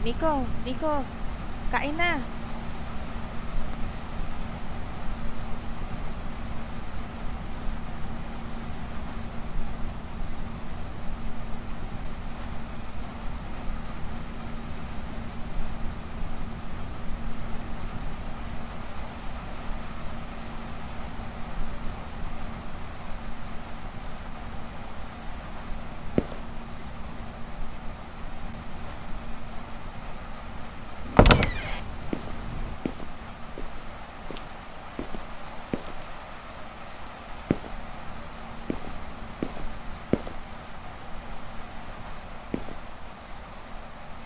Nico, Nico, kain na.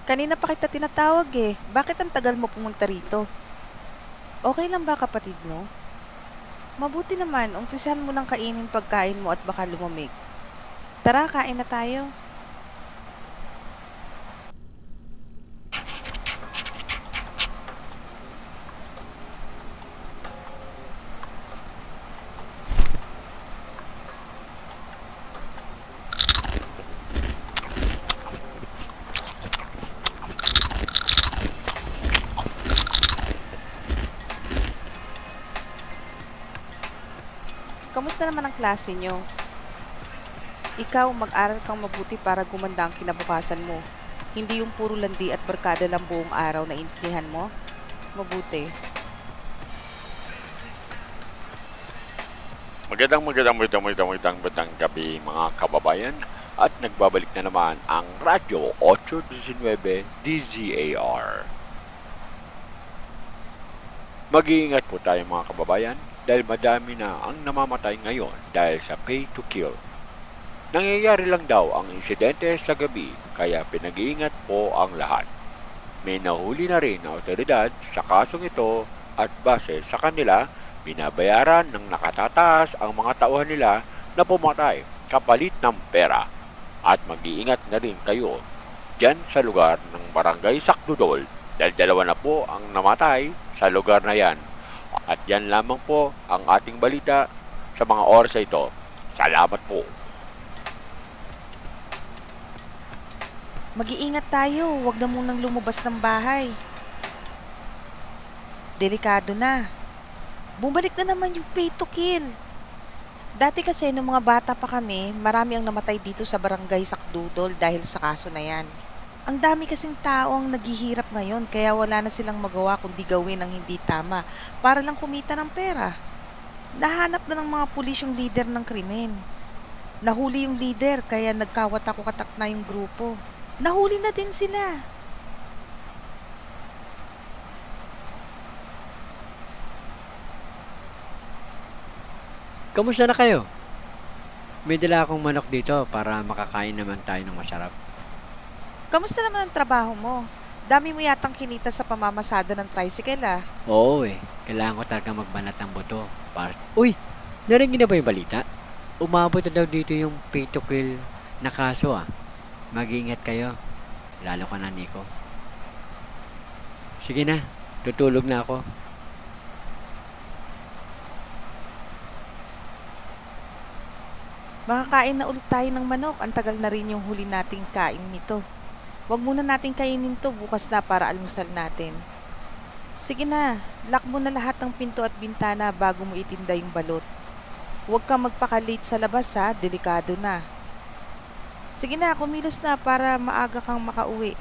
Kanina pa kita tinatawag eh. Bakit ang tagal mo pumunta rito? Okay lang ba kapatid mo? Mabuti naman, umpisahan mo lang kainin pagkain mo at baka lumamig. Tara, kain na tayo. Kamusta naman ang klase nyo? Ikaw, mag-aral kang mabuti para gumanda ang kinabukasan mo. Hindi yung puro landi at barkada lang buong araw na intindihan mo? Mabuti. Magandang gabi mga kababayan at nagbabalik na naman ang Radyo 819 DZAR. Mag-iingat po tayo mga kababayan dahil madami na ang namamatay ngayon dahil sa pay to kill. Nangyayari lang daw ang insidente sa gabi kaya pinag-iingat po ang lahat. May nahuli na rin na otoridad sa kasong ito at base sa kanila, binabayaran ng nakatataas ang mga tauhan nila na pumatay kapalit ng pera. At mag-iingat na rin kayo dyan sa lugar ng Barangay Sakdudol dahil dalawa na po ang namatay sa lugar na yan. At yan lamang po ang ating balita sa mga oras na ito. Salamat po. Mag-iingat tayo, huwag na munang lumabas ng bahay. Delikado na. Bumalik na naman yung pay to kill. Dati kasi nung mga bata pa kami, marami ang namatay dito sa barangay Sakdudol dahil sa kaso na yan. Ang dami kasing tao ang naghihirap ngayon kaya wala na silang magawa kundi gawin ang hindi tama para lang kumita ng pera. Nahanap na ng mga pulis yung leader ng krimen. Nahuli yung leader kaya nagkawatak-watak na yung grupo. Nahuli na din sila. Kamusta na kayo? May dala akong manok dito para makakain naman tayo ng masarap. Kamusta naman ang trabaho mo? Dami mo yatang kinita sa pamamasada ng tricycle ah. Oo kailangan ko talaga magbanat ng buto. Uy! Narinig niyo na ba yung balita? Umabot na daw dito yung pay to kill na kaso ah. Mag-iingat kayo. Lalo ka na, Nico. Sige na, tutulog na ako. Makakain na ulit tayo ng manok. Ang tagal na rin yung huli nating kain nito. Huwag muna nating kainin to bukas na para almusal natin. Sige na, lock mo na lahat ng pinto at bintana bago mo itinda yung balot. Huwag kang magpaka-late sa labas ha, delikado na. Sige na, kumilos na para maaga kang makauwi.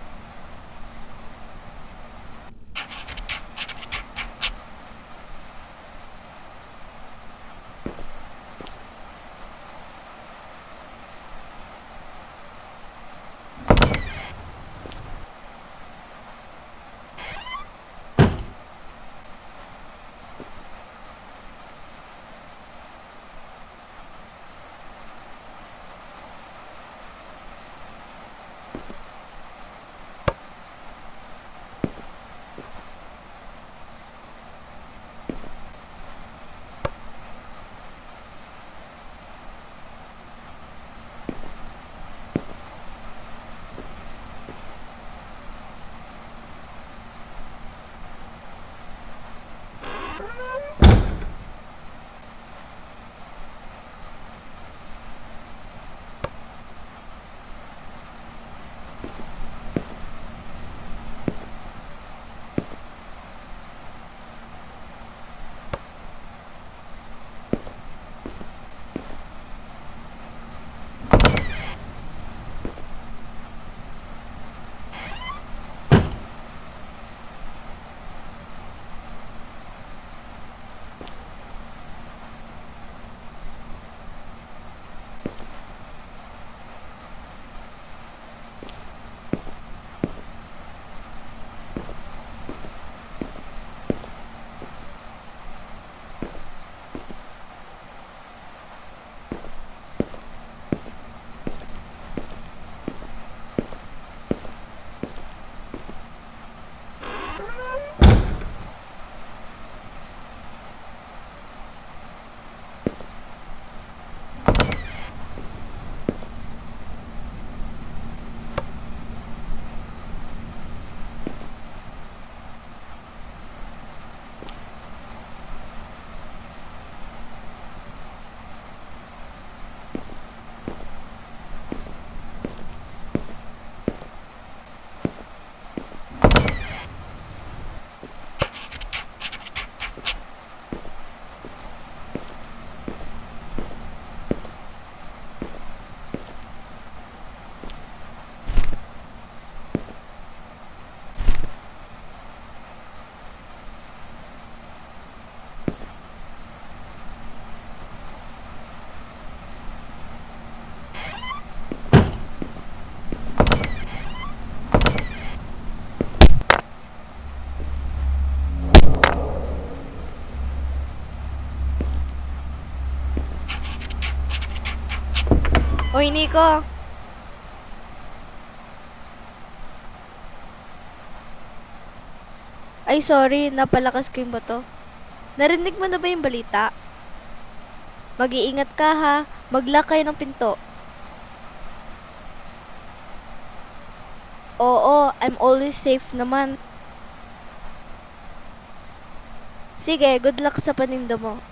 Hoy, Nico! Ay, sorry, napalakas ko yung bato. Narinig mo na ba yung balita? Mag-iingat ka ha, mag-lock kayo ng pinto. Oo, I'm always safe naman. Sige, good luck sa paninda mo.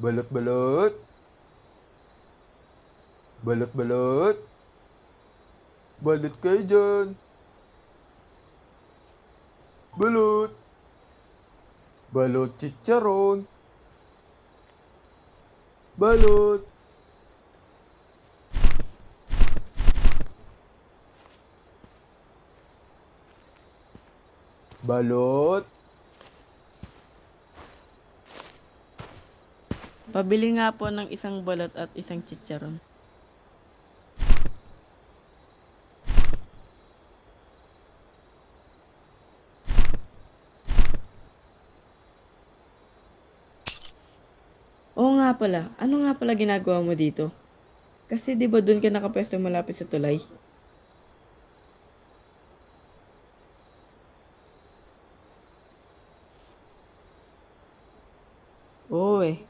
Balot balot. Balot balot. Balot kayo dyan. Balot. Balot chicharon. Balot. Balot. Pabili nga po ng isang balot at isang chicharon. Oo nga pala, ano nga pala ginagawa mo dito? Kasi di ba doon ka nakapwesto malapit sa tulay? Oo eh.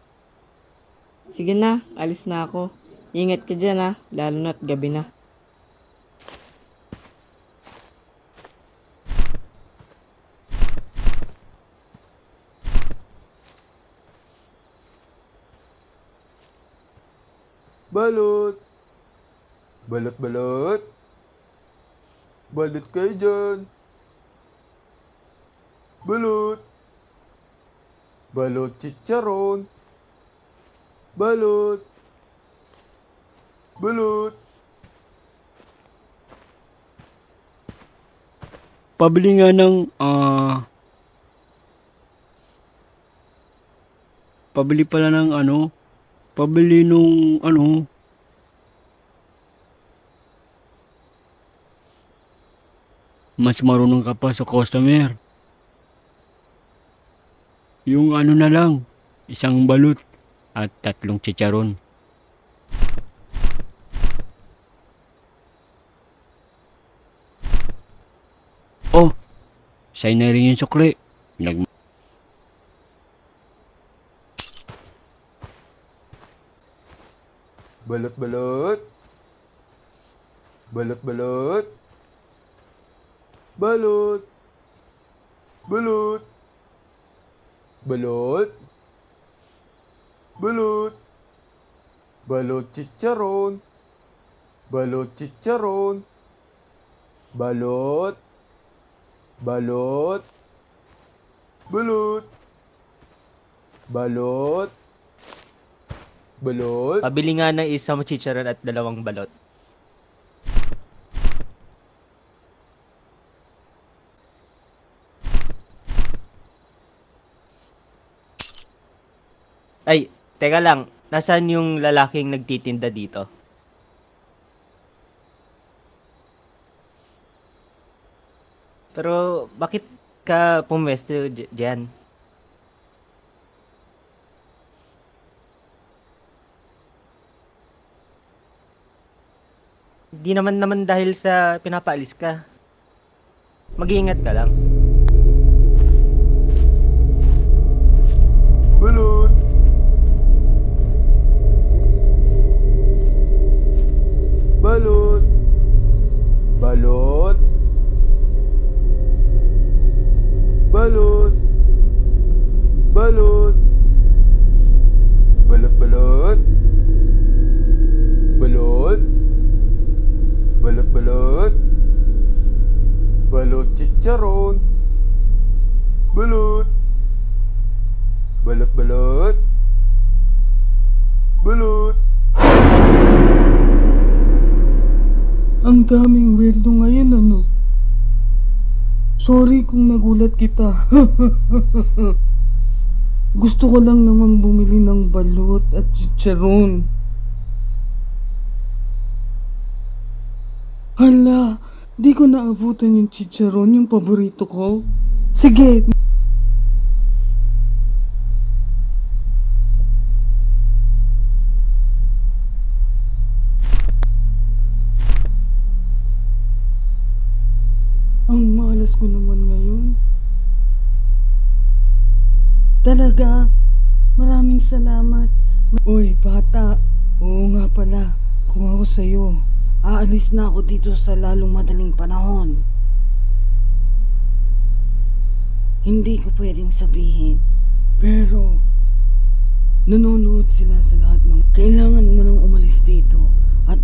Sige na, alis na ako. Ingat ka dyan ha, lalo na't gabi na. Balot. Balot balot. Balot kayo dyan. Balot. Balot chicharon. Balot. Balot. Pabili nga ng, pabili pala ng ano, pabili nung ano, mas marunong ka pa sa customer. Yung ano na lang, isang balut at 3 chicharon. Oh, sa'yo na rin yung sukli. Balot, balot. Balot, balot. Balot. Balot. Balot. Balot. Balot chicharon. Balot chicharon. Balot. Balot. Balot. Balot. Balot. Pabili nga ng isang chicharon at 2 balot. Ay, teka lang. Nasaan yung lalaking nagtitinda dito? Pero bakit ka pumwesto dyan? Di naman dahil sa pinapaalis ka. Mag-iingat ka lang. Balot. Balot. Balot. Balot. Balot. Balot, balot. Balot. Balot, balot. Balot chicharon. Balot. Balot, balot. Balot. Ang daming weirdo ngayon, ano? Sorry kung nagulat kita. Gusto ko lang naman bumili ng balot at chicharon. Hala, di ko naabutan yung chicharon, yung paborito ko. Sige. Ang malas ko naman ngayon. Talaga, maraming salamat. Uy, bata. Oo nga pala, kung ako sa'yo, aalis na ako dito sa lalong madaling panahon. Hindi ko pwedeng sabihin, pero nanonood sila sa lahat ng kailangan mo nang umalis dito at